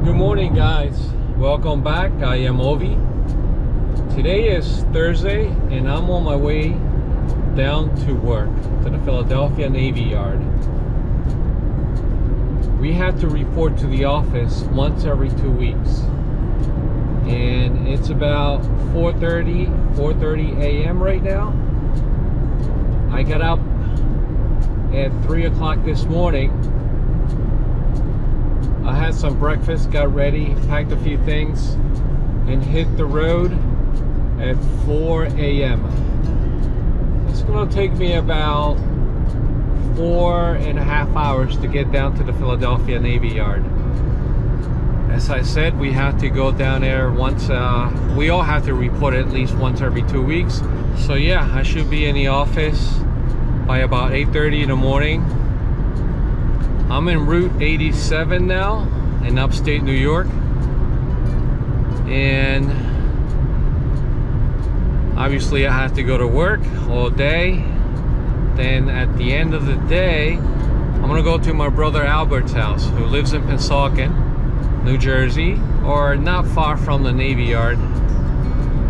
Good morning, guys. Welcome back. I am Ovi. Today is Thursday and I'm on my way down to work to the Philadelphia Navy Yard. We have to report to the office once every 2 weeks, and it's about 4:30 a.m. right now. I got up at 3 o'clock this morning. I had some breakfast, got ready, packed a few things, and hit the road at 4 a.m. It's going to take me about 4.5 hours to get down to the Philadelphia Navy Yard. As I said, we have to go down there once, we all have to report at least once every 2 weeks. So yeah, I should be in the office by about 8:30 in the morning. I'm in Route 87 now in upstate New York, and obviously I have to go to work all day. Then at the end of the day, I'm gonna go to my brother Albert's house, who lives in Pennsauken, New Jersey, or not far from the Navy Yard.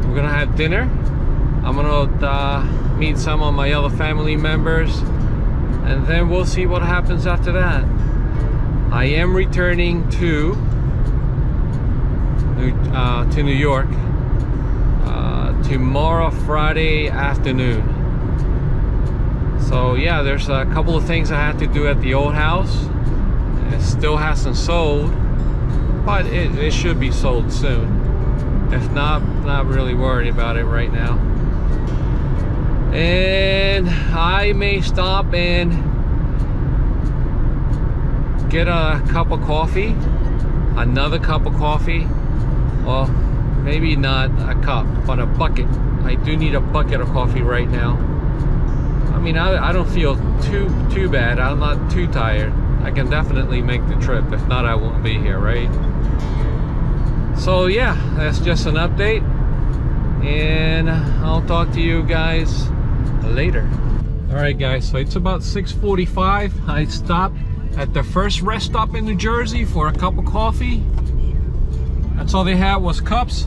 We're gonna have dinner. I'm gonna meet some of my other family members, and then we'll see what happens after that. I am returning to New York tomorrow, Friday afternoon. So yeah, there's a couple of things I have to do at the old house. It still hasn't sold, but it should be sold soon. If not really worried about it right now. And I may stop and get a cup of coffee, another cup of coffee. Well, maybe not a cup, but a bucket. I do need a bucket of coffee right now. I mean, I don't feel too bad. I'm not too tired. I can definitely make the trip. If not, I won't be here, right? So yeah, that's just an update, and I'll talk to you guys later. All right, guys, so it's about 6:45. I stopped at the first rest stop in New Jersey for a cup of coffee. That's all they had was cups,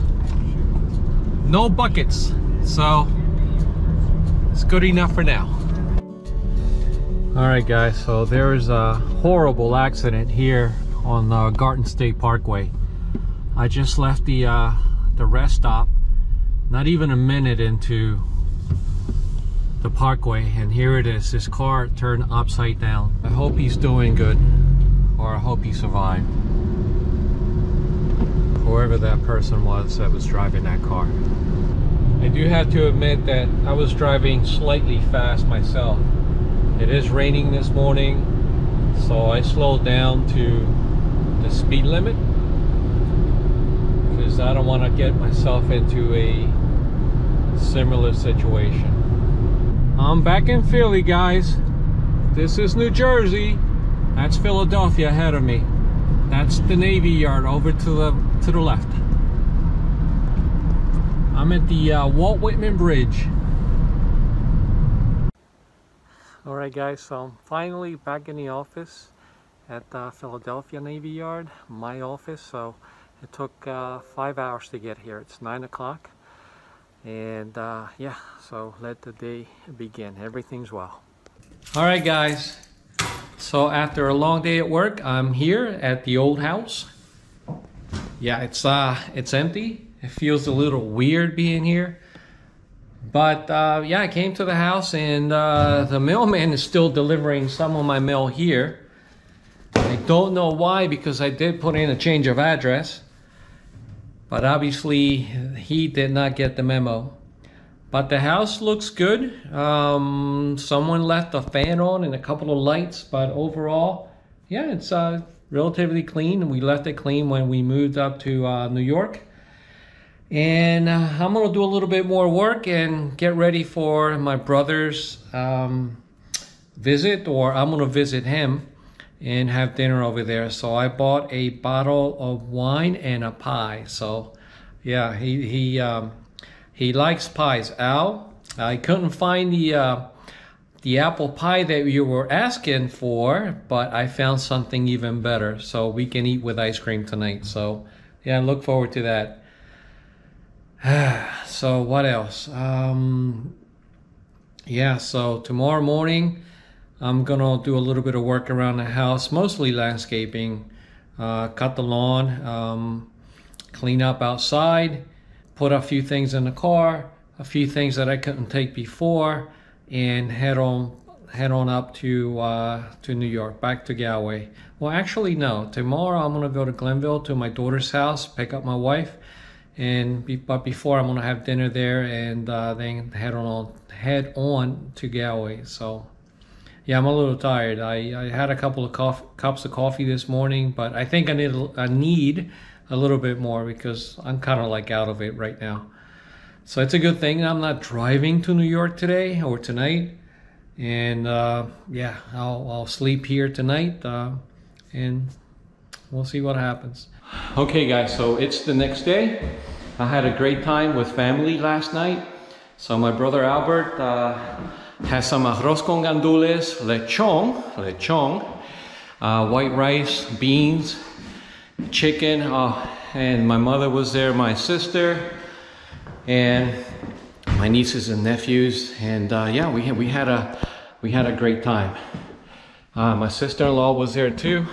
no buckets. So it's good enough for now. All right, guys, so there's a horrible accident here on Garden State Parkway. I just left the rest stop, not even a minute into the parkway, and here it is. This car turned upside down. I hope he's doing good, or I hope he survived. Whoever that person was that was driving that car. I do have to admit that I was driving slightly fast myself. It is raining this morning, so I slowed down to the speed limit because I don't want to get myself into a similar situation. I'm back in Philly, guys. This is New Jersey. That's Philadelphia ahead of me. That's the Navy Yard over to the left. I'm at the Walt Whitman Bridge. All right, guys, so I'm finally back in the office at the Philadelphia Navy Yard, my office. So it took 5 hours to get here. It's 9 o'clock. And yeah, so let the day begin. Everything's well. All right, guys, so after a long day at work, I'm here at the old house. Yeah, it's empty. It feels a little weird being here, but yeah, I came to the house, and the mailman is still delivering some of my mail here. I don't know why, because I did put in a change of address. But obviously, he did not get the memo. But the house looks good. Someone left a fan on and a couple of lights. But overall, yeah, it's relatively clean. We left it clean when we moved up to New York. And I'm going to do a little bit more work and get ready for my brother's visit. Or I'm going to visit him and have dinner over there. So I bought a bottle of wine and a pie. So yeah, he likes pies. Al, I couldn't find the apple pie that you were asking for, but I found something even better. So we can eat with ice cream tonight. So yeah, I look forward to that. So what else? Yeah, so tomorrow morning, I'm gonna do a little bit of work around the house, mostly landscaping, cut the lawn, clean up outside, put a few things in the car, a few things that I couldn't take before, and head on up to New York, back to Galway. Well, actually, no. Tomorrow I'm gonna go to Glenville to my daughter's house, pick up my wife, but before I'm gonna have dinner there, and then head on to Galway. So yeah, I'm a little tired. I had a couple of cups of coffee this morning, but I think I need a little bit more because I'm kind of like out of it right now. So it's a good thing I'm not driving to New York today or tonight. And yeah, I'll sleep here tonight, and we'll see what happens. Okay guys, so it's the next day. I had a great time with family last night. So my brother Albert has some arroz con gandules, lechon, white rice, beans, chicken, and my mother was there, my sister, and my nieces and nephews, and yeah, we had a great time. My sister-in-law was there too.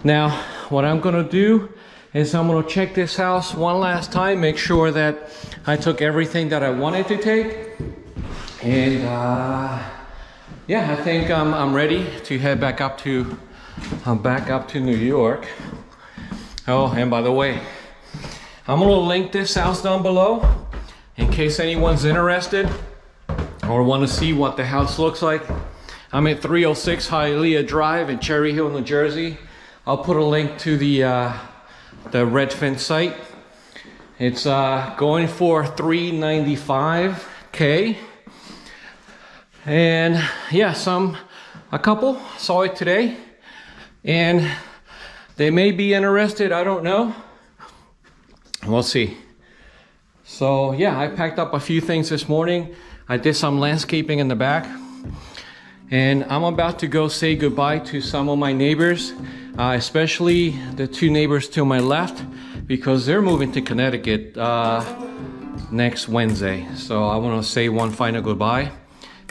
Now, what I'm gonna do is I'm gonna check this house one last time, make sure that I took everything that I wanted to take, and yeah, I think I'm ready to head back up to New York. Oh, and by the way, I'm gonna link this house down below in case anyone's interested or want to see what the house looks like. I'm at 306 Hialeah Drive in Cherry Hill, New Jersey. I'll put a link to the Redfin site. It's going for $395K, and yeah, a couple saw it today, and they may be interested. I don't know. We'll see. So yeah, I packed up a few things this morning. I did some landscaping in the back, and I'm about to go say goodbye to some of my neighbors, especially the two neighbors to my left, because they're moving to Connecticut next Wednesday. So I want to say one final goodbye,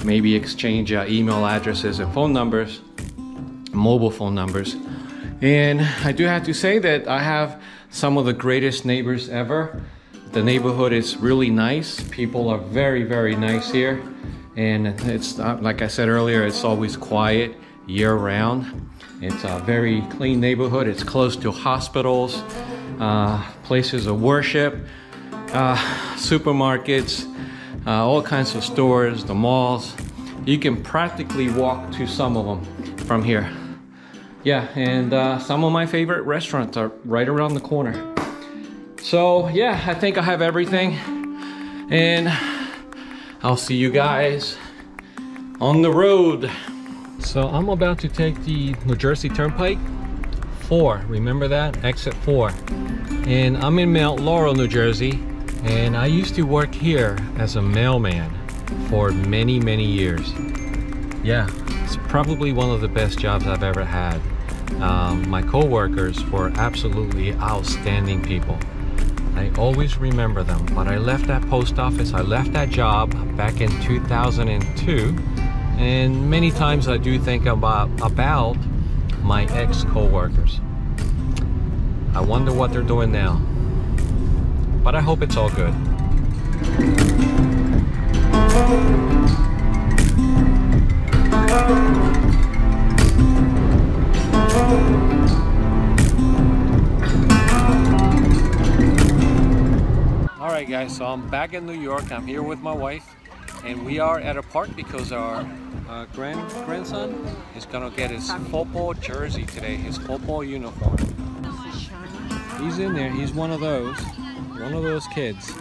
maybe exchange email addresses and phone numbers, mobile phone numbers. And I do have to say that I have some of the greatest neighbors ever. The neighborhood is really nice. People are very, very nice here. And it's, like I said earlier, it's always quiet year-round. It's a very clean neighborhood. It's close to hospitals, places of worship, supermarkets, all kinds of stores, the malls. You can practically walk to some of them from here. Yeah, and some of my favorite restaurants are right around the corner. So yeah, I think I have everything, and I'll see you guys on the road. So I'm about to take the New Jersey Turnpike 4, remember that? Exit 4. And I'm in Mount Laurel, New Jersey, and I used to work here as a mailman for many, many years. Yeah, it's probably one of the best jobs I've ever had. My co-workers were absolutely outstanding people. I always remember them, but I left that post office, I left that job back in 2002, and many times I do think about my ex-co-workers. I wonder what they're doing now, but I hope it's all good. Alright guys, so I'm back in New York. I'm here with my wife, and we are at a park because our grandson is gonna get his football jersey today, his football uniform. He's in there, he's one of those kids.